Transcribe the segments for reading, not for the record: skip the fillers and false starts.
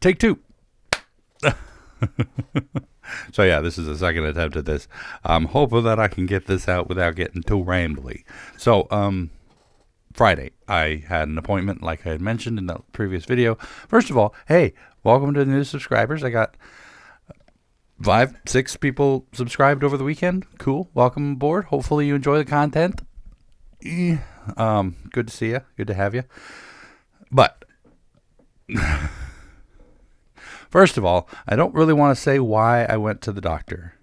Take two. So yeah, this is the second attempt at this. I'm hoping that I can get this out without getting too rambly. So, Friday, I had an appointment like I had mentioned in the previous video. First of all, hey, welcome to the new subscribers. I got 5-6 people subscribed over the weekend. Cool. Welcome aboard. Hopefully you enjoy the content. Good to see you. Good to have you. But first of all, I don't really want to say why I went to the doctor.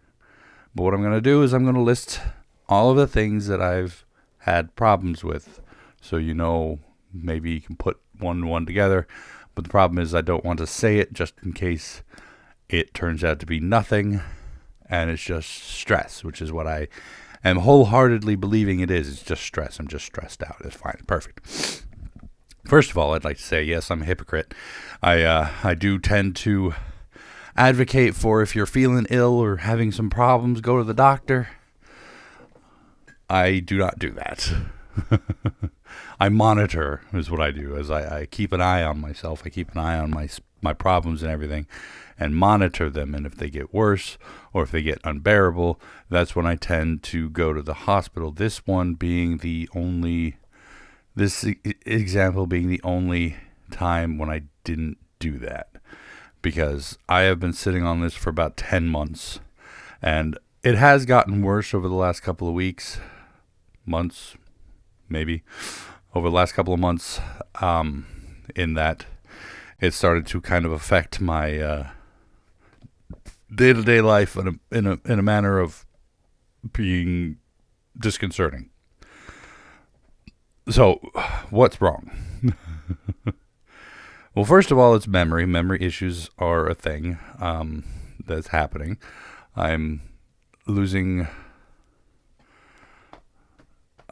But what I'm going to do is I'm going to list all of the things that I've had problems with. So you know, maybe you can put one and one together. But the problem is I don't want to say it just in case it turns out to be nothing. And it's just stress, which is what I am wholeheartedly believing it is. It's just stress. I'm just stressed out. It's fine. Perfect. First of all, I'd like to say, yes, I'm a hypocrite. I do tend to advocate for if you're feeling ill or having some problems, go to the doctor. I do not do that. I monitor is what I do. As I keep an eye on myself. I keep an eye on my problems and everything and monitor them. And if they get worse or if they get unbearable, that's when I tend to go to the hospital. This example being the only time when I didn't do that, because I have been sitting on this for about 10 months and it has gotten worse over the last couple of months, maybe over the last couple of months, in that it started to kind of affect my day-to-day life in a manner of being disconcerting. So, what's wrong? Well, first of all, it's memory. Memory issues are a thing that's happening. I'm losing...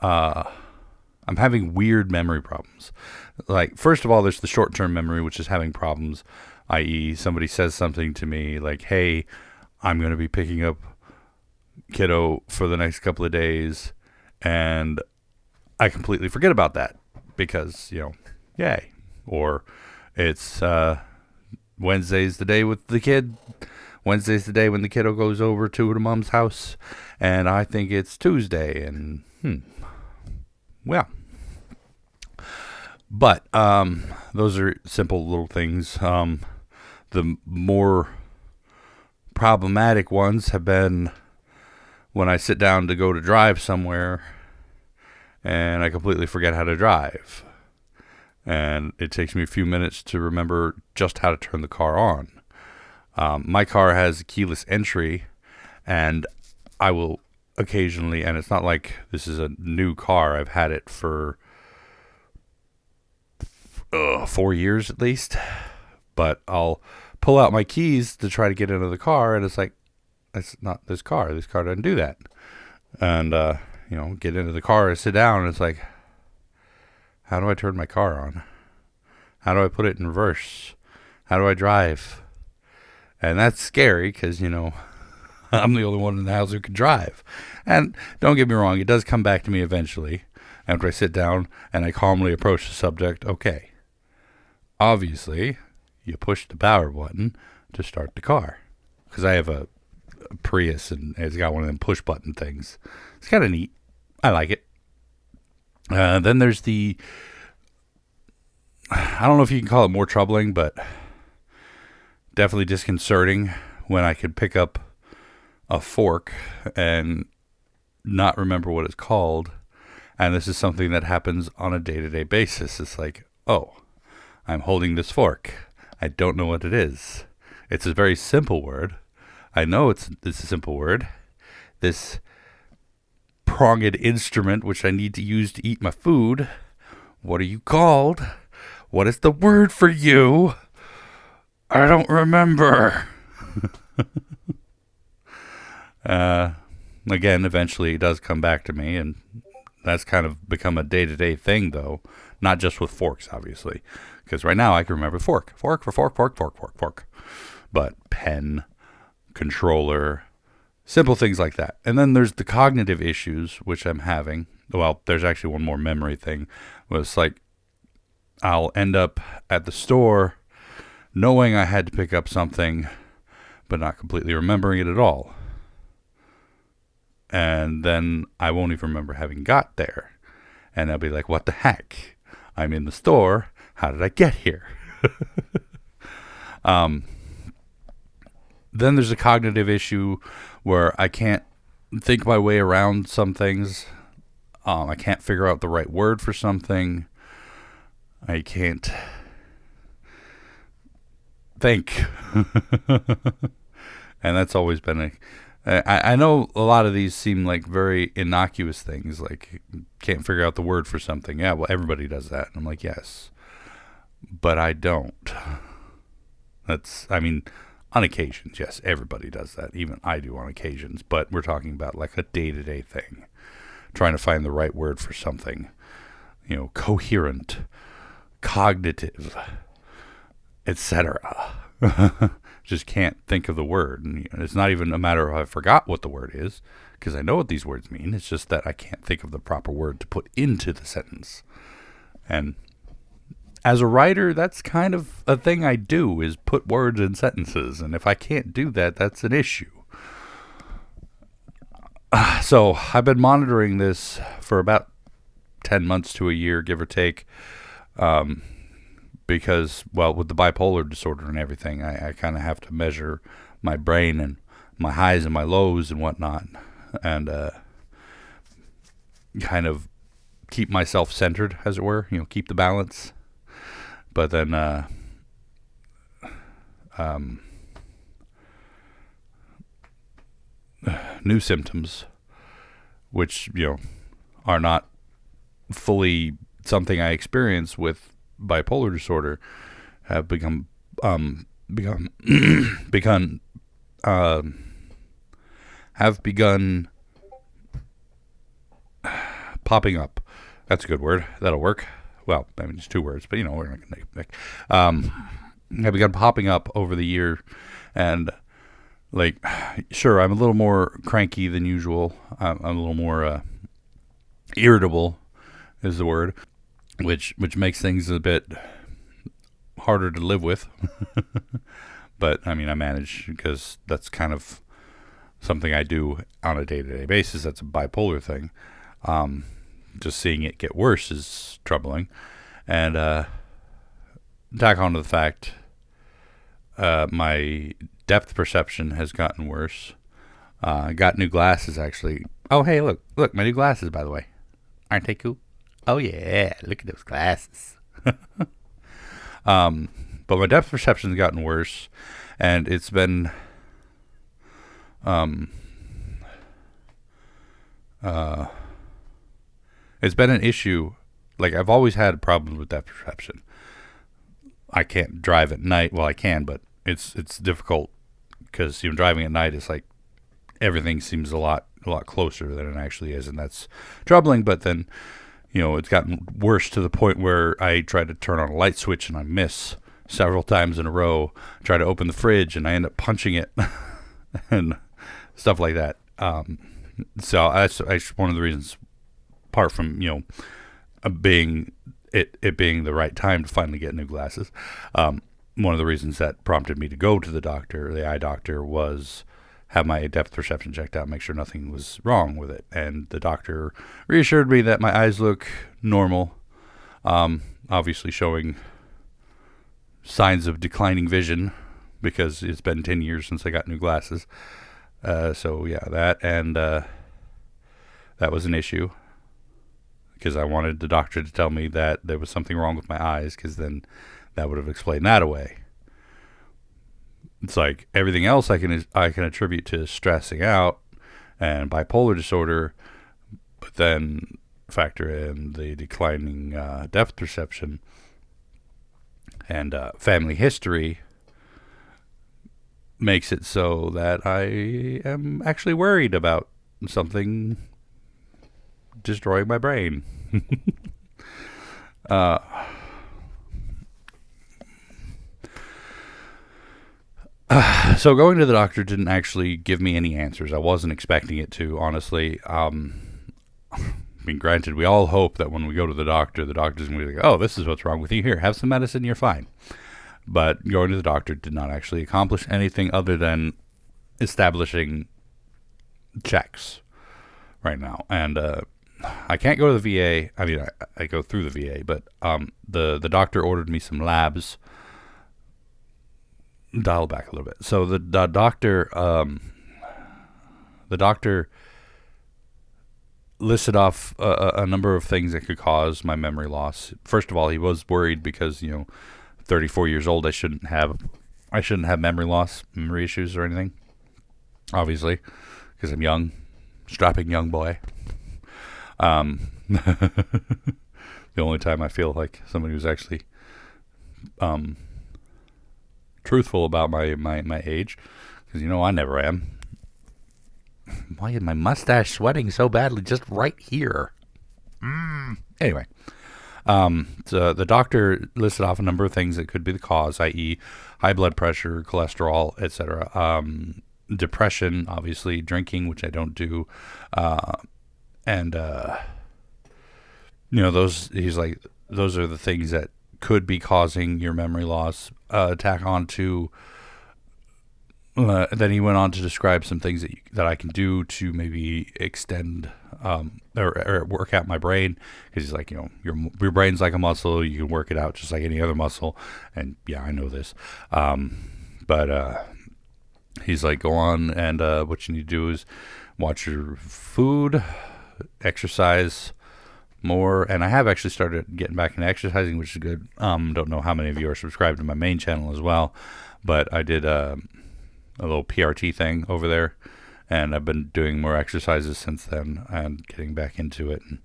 I'm having weird memory problems. Like, first of all, there's the short-term memory, which is having problems, i.e. somebody says something to me like, hey, I'm going to be picking up kiddo for the next couple of days, and I completely forget about that because, yay. Or it's Wednesday's the day with the kid. Wednesday's the day when the kiddo goes over to the mom's house, and I think it's Tuesday, and well. But those are simple little things. The more problematic ones have been when I sit down to go to drive somewhere and I completely forget how to drive. And it takes me a few minutes to remember just how to turn the car on. My car has keyless entry, and I will occasionally, and it's not like this is a new car. I've had it for 4 years at least. But I'll pull out my keys to try to get into the car, and it's like, that's not this car. This car doesn't do that. And, get into the car and sit down, and it's like, how do I turn my car on? How do I put it in reverse? How do I drive? And that's scary because, I'm the only one in the house who can drive. And don't get me wrong, it does come back to me eventually after I sit down and I calmly approach the subject. Okay, obviously, you push the power button to start the car. Because I have a Prius and it's got one of them push button things. It's kind of neat. I like it. Then there's I don't know if you can call it more troubling, but definitely disconcerting when I could pick up a fork and not remember what it's called. And this is something that happens on a day-to-day basis. It's like, oh, I'm holding this fork. I don't know what it is. It's a very simple word. I know it's a simple word. This pronged instrument which I need to use to eat my food. What are you called? What is the word for you? I don't remember. Again, eventually it does come back to me, and that's kind of become a day-to-day thing, though. Not just with forks, obviously. Because right now I can remember fork. Fork for fork, fork, fork, fork, fork. But pen, controller, simple things like that. And then there's the cognitive issues, which I'm having. Well, there's actually one more memory thing. It's like I'll end up at the store knowing I had to pick up something, but not completely remembering it at all. And then I won't even remember having got there. And I'll be like, what the heck? I'm in the store. How did I get here? Then there's a cognitive issue where I can't think my way around some things. I can't figure out the right word for something. I can't think. And that's always been I know a lot of these seem like very innocuous things, like can't figure out the word for something. Yeah, well, everybody does that. And I'm like, yes, but I don't. On occasions, yes, everybody does that. Even I do on occasions, but we're talking about like a day-to-day thing, trying to find the right word for something, coherent, cognitive, etc. Just can't think of the word. And it's not even a matter of I forgot what the word is, because I know what these words mean. It's just that I can't think of the proper word to put into the sentence. And as a writer, that's kind of a thing I do, is put words in sentences. And if I can't do that, that's an issue. So I've been monitoring this for about 10 months to a year, give or take. Because, well, with the bipolar disorder and everything, I kind of have to measure my brain and my highs and my lows and whatnot, and kind of keep myself centered, as it were, keep the balance. But then new symptoms, which, are not fully something I experience with bipolar disorder, have begun popping up. That's a good word. That'll work. Well, it's 2 words, but we're not going to have begun popping up over the year, and sure, I'm a little more cranky than usual. I'm a little more irritable, is the word, which makes things a bit harder to live with. But I manage, because that's kind of something I do on a day-to-day basis. That's a bipolar thing. Just seeing it get worse is troubling. And tack on to the fact, my depth perception has gotten worse. I got new glasses, actually. Oh, hey, look, my new glasses, by the way. Aren't they cool? Oh, yeah, look at those glasses. But my depth perception has gotten worse, and it's been an issue. Like, I've always had problems with depth perception. I can't drive at night. Well, I can, but it's difficult, because driving at night is like everything seems a lot closer than it actually is, and that's troubling. But then, it's gotten worse to the point where I try to turn on a light switch and I miss several times in a row. I try to open the fridge and I end up punching it and stuff like that. So that's one of the reasons, apart from being the right time to finally get new glasses. One of the reasons that prompted me to go to the eye doctor, was have my depth perception checked out, make sure nothing was wrong with it. And the doctor reassured me that my eyes look normal, obviously showing signs of declining vision, because it's been 10 years since I got new glasses. So yeah, that was an issue, because I wanted the doctor to tell me that there was something wrong with my eyes, because then that would have explained that away. It's like everything else I can attribute to stressing out and bipolar disorder, but then factor in the declining depth perception and family history, makes it so that I am actually worried about something destroying my brain. So going to the doctor didn't actually give me any answers. I wasn't expecting it to, honestly. Granted, we all hope that when we go to the doctor's going to be like, oh, this is what's wrong with you. Here, have some medicine, you're fine. But going to the doctor did not actually accomplish anything other than establishing checks right now. And I can't go to the VA. I mean, I go through the VA, but the doctor ordered me some labs. Dial back a little bit. So the doctor listed off a number of things that could cause my memory loss. First of all, he was worried because 34 years old, I shouldn't have memory issues or anything. Obviously, because I'm young, strapping young boy. The only time I feel like somebody who's actually truthful about my age, because I never am. Why is my mustache sweating so badly just right here? Anyway, so the doctor listed off a number of things that could be the cause, i.e. high blood pressure, cholesterol, etc. Depression, obviously, drinking, which I don't do, and he's like, those are the things that could be causing your memory loss. Tack on to then he went on to describe some things that I can do to maybe extend or work out my brain, because he's like, your brain's like a muscle, you can work it out just like any other muscle. And yeah, I know this, but he's like, go on, and what you need to do is watch your food, exercise more. And I have actually started getting back into exercising, which is good. Don't know how many of you are subscribed to my main channel as well, but I did a little PRT thing over there, and I've been doing more exercises since then and getting back into it. And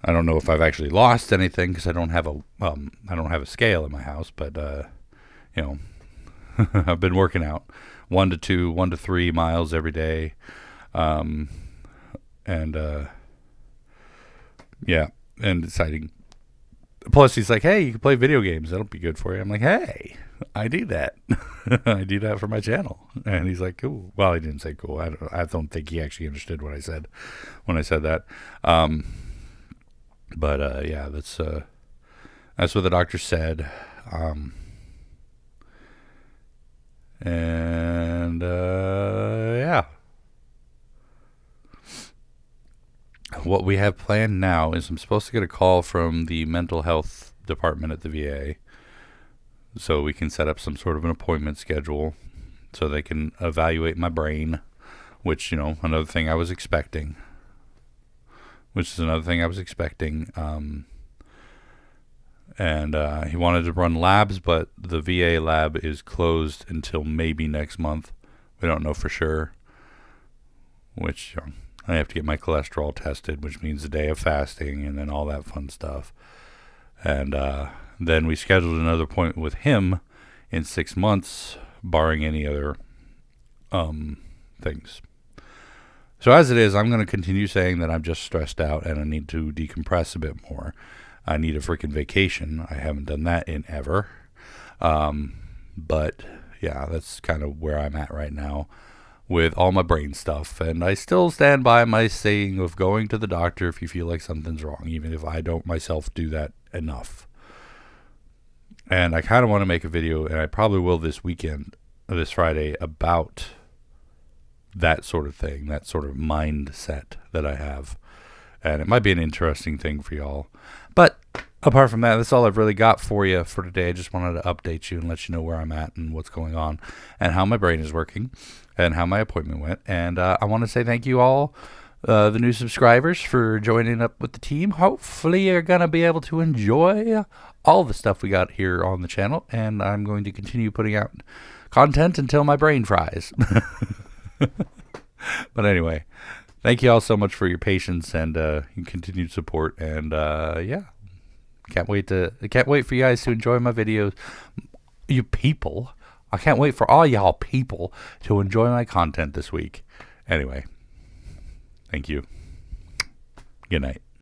I don't know if I've actually lost anything, because I don't have a scale in my house, but I've been working out 1 to 3 miles every day, and deciding. Plus, he's like, hey, you can play video games. That'll be good for you. I'm like, hey, I do that. I do that for my channel. And he's like, cool. Well, he didn't say cool. I don't think he actually understood what I said when I said that. But yeah, that's what the doctor said. Yeah. What we have planned now is I'm supposed to get a call from the mental health department at the VA, so we can set up some sort of an appointment schedule so they can evaluate my brain, which, another thing I was expecting. And he wanted to run labs, but the VA lab is closed until maybe next month. We don't know for sure, which I have to get my cholesterol tested, which means a day of fasting and then all that fun stuff. And then we scheduled another appointment with him in 6 months, barring any other things. So as it is, I'm going to continue saying that I'm just stressed out and I need to decompress a bit more. I need a freaking vacation. I haven't done that in ever. But yeah, that's kind of where I'm at right now with all my brain stuff. And I still stand by my saying of going to the doctor if you feel like something's wrong, even if I don't myself do that enough. And I kind of want to make a video, and I probably will this Friday, about that sort of thing, that sort of mindset that I have. And it might be an interesting thing for y'all. But apart from that, that's all I've really got for you for today. I just wanted to update you and let you know where I'm at and what's going on and how my brain is working and how my appointment went. And I want to say thank you all, the new subscribers, for joining up with the team. Hopefully you're going to be able to enjoy all the stuff we got here on the channel. And I'm going to continue putting out content until my brain fries. But anyway, thank you all so much for your patience and your continued support. And yeah, can't wait for you guys to enjoy my videos. You people, I can't wait for all y'all people to enjoy my content this week. Anyway, thank you. Good night.